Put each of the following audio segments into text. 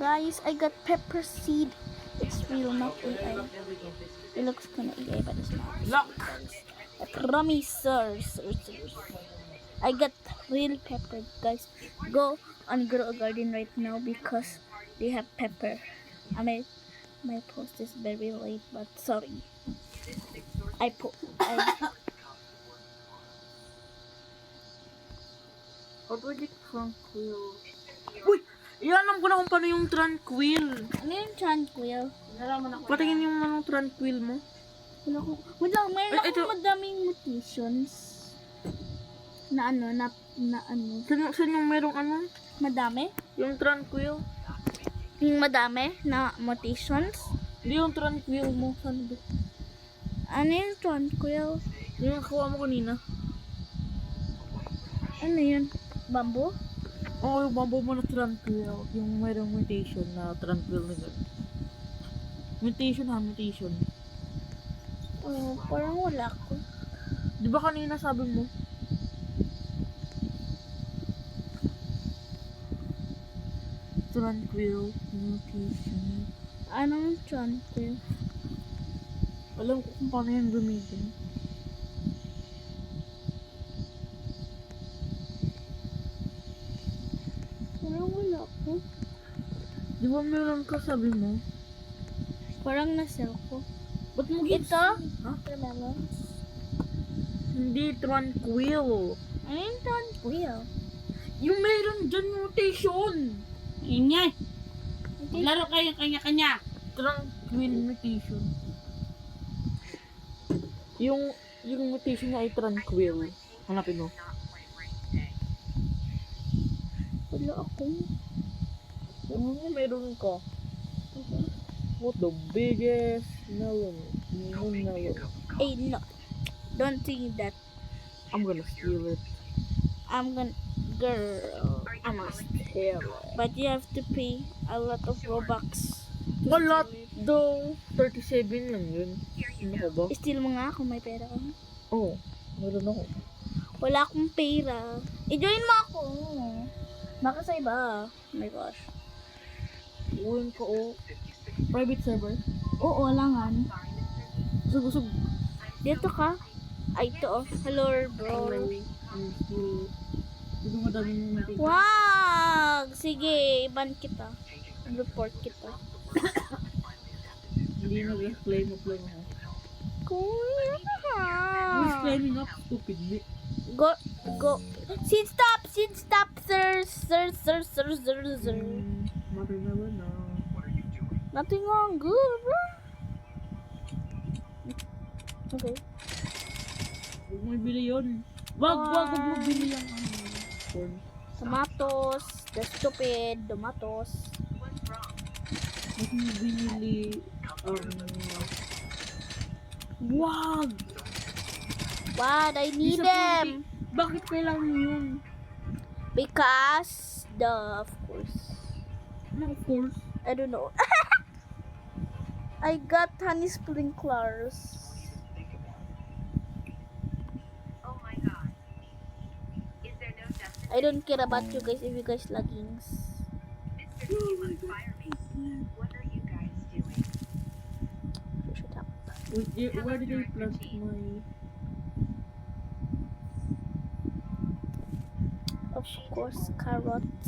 Guys, I got pepper seed. It's real, not AI. It looks kinda AI, but it's not. Lock! I promise, sir. I got real pepper, guys. Go on Grow a Garden right now because they have pepper. I mean, my post is very late, but sorry. I Project Tranquil. Uy! Alam ko na kung paano yung Tranquil. ano yung tranquil? Patingin yung anong Tranquil mo. Mayroon Ay, akong ito. madaming mutations. Na ano. Saan yung merong ano? Madami? Yung Tranquil. Yung madami na mutations. Hindi yung Tranquil mo. Saan ba? Ano yung tranquil? Yung nakuha mo kanina. Ano yun? Bamboo? Oo, yung bamboo mo na Tranquil. Yung merong mutation na Tranquil na gano'n. Mutation. Oh, parang wala ko. Di ba kanina sabi mo? Tranquil mutation. Anong tranquil? Alam ko kung paano yan gamitin. Parang wala ko. Di ba meron ka sabi mo? Parang nasell ko. Ba't mo Ito? Ha? Watermelons. Hindi Tranquil. Ano yung tranquil? Yung meron dyan mutation. Ingay. Laro kayo kanya-kanya. Tranquil mutation. Yung mutation niya ay Tranquil. Hanapin mo. Wala ako. Meron ka. What the biggest melon? Melon. Hey, no. Don't think that. I'm gonna steal it. Girl, I'm gonna steal it. But you have to pay a lot of Robux. A lot though. 37 lang yun. Ano ka ba? Steal mo nga kung may pera ka. Oo. Meron ako. Wala akong pera. I-join mo ako. Baka sa iba. Oh my gosh. Uwin ko o. Private server. Oo, langan. Usog. Dito ka. Ay, ito oh. Hello, bro. Dito madami mong natin. Wag! Sige, iban kita. Report kita. Hindi nag-claim mo. Kuya! Who's climbing up? Stupid. Go. Seed stop, sir. Watermelon na. Nothing wrong, good, bro. Okay. Huwag mo ibili yun. Wag mo bili yung ano. Corn. Tomatoes. The stupid tomatoes. Huwag mo binili. Wag! What? I need Isa them. Bakit kailangan mo yun? Because of course. Of course. I don't know. I got honey sprinklers. I don't care about you guys if you guys laggings. Shut up. Where did I plant my... Of course, carrots.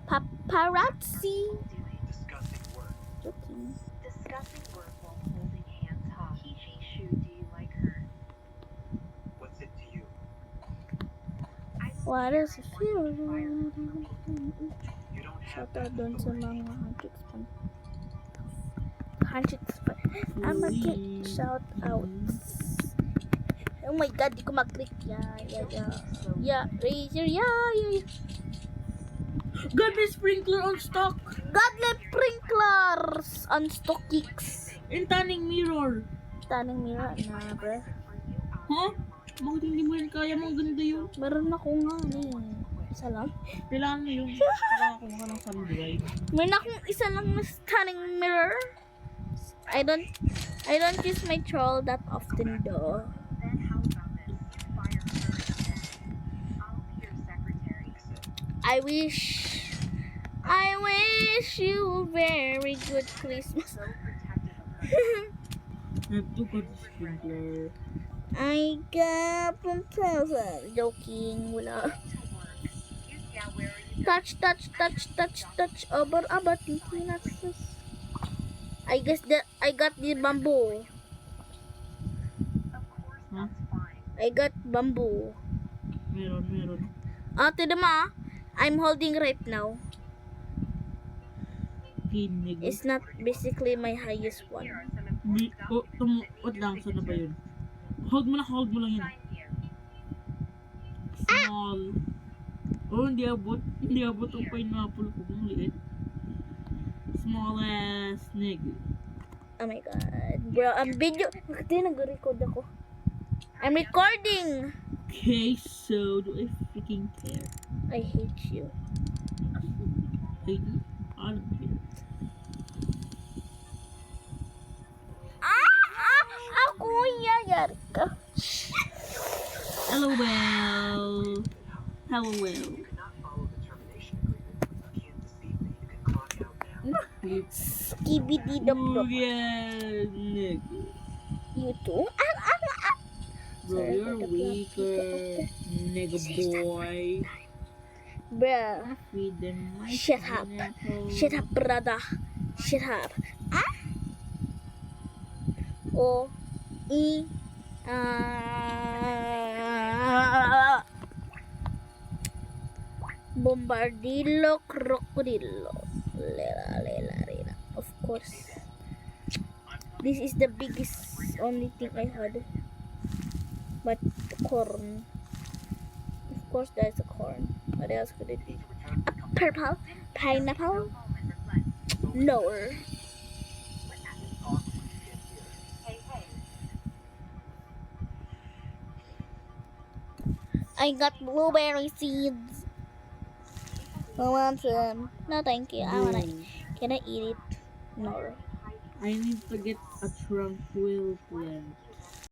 Paparazzi. Joking. Discussing work while holding hands high. Kichi Shu, do you like her? What's it to you? What is it? You don't have Shout out dun sa mga handshakes pa. I'ma get shout outs. Oh my god, di ko mag-click. Yeah, Razor, yeah. Godly sprinkler on stock! Godly sprinklers on stock kicks. And tanning mirror! Tanning mirror na, bro. Huh? Bakit hindi mo yun kaya? Mga ganda yun. Meron ako nga isa lang. Kailangan mo yun. Para ako maka ng sunlight. Meron akong isa lang na tanning mirror. I don't use my troll that often though. Then how about this? Fire her. I'll be your secretary. I wish wish you a very good Christmas. I have to go to sprinkler. I got from present. Joking, wala. Touch, touch, touch, touch, touch. Aber, tintinatsus. I guess that I got the bamboo. Huh? I got bamboo. Meron. Ate dama, I'm holding right now. Kinig. It's not basically my highest one. Wait lang, saan na ba yun? Hold mo lang yun. Small. Oh, hindi abot ang pineapple ko. Ang liit. Small ass nigga. Oh my god. Bro, ang video. Bakit nag-record ako? I'm recording! Okay, so do I freaking care? I hate you. I don't care. Ako yayar ka. LOL. You cannot follow the termination agreement. You can't deceive me. You can clock out now. Skibidi dop Oh, yeah, nigga. You too? Bro, you're weaker, nigga boy. Bruh. Feed them my Shut up. pineapple. Shut up, brother. Shut up. O I Bombardillo crocodillo. Lela. Of course. This is the biggest only thing I had. But corn. Of course there's a corn. What else could it be? A purple pineapple? No. I got blueberry seeds. I want some. No, thank you. Can I eat it? No. I need to get a tranquil plant.